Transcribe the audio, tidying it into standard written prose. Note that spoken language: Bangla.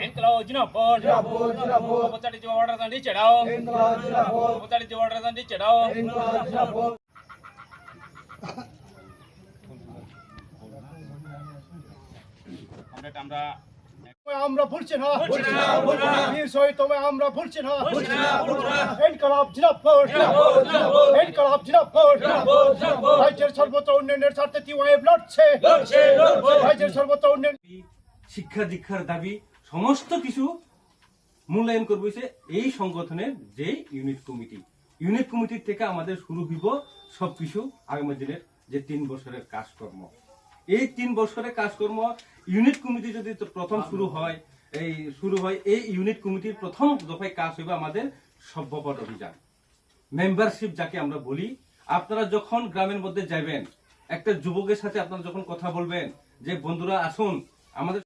ইনকলাব জিন্দাবাদ উপচারি যে অর্ডার দাঁড়ি চড়াও উপচারি যে অর্ডার দাঁড়ি চড়াও আমরা আমরা ভুলছি না বীর শহীদ তবে আমরা ভুলছি না ইনকলাব জিন্দাবাদ ইনকলাব জিন্দাবাদ রাজ্যের সর্বত্র উন্নয়নের স্বার্থে টিওয়াইএফ লড়ছে রাজ্যের সর্বত্র উন্নয়ন শিক্ষা দীক্ষার দাবি সমস্ত কিছু মূল্যায়ন করবে এই সংগঠনের যে ইউনিট কমিটির থেকে আমাদের শুরু হইব সবকিছু আগামী দিনের যে 3 বছরের কাজকর্ম। এই 3 বছরের কাজকর্ম ইউনিট কমিটি যদি প্রথম শুরু হয় এই ইউনিট কমিটির প্রথম দফায় কাজ হইবে আমাদের সভ্যপদ অভিযান, মেম্বারশিপ যাকে আমরা বলি। আপনারা যখন গ্রামের মধ্যে যাবেন, একটা যুবকের সাথে আপনারা যখন কথা বলবেন যে বন্ধুরা আসুন আমাদের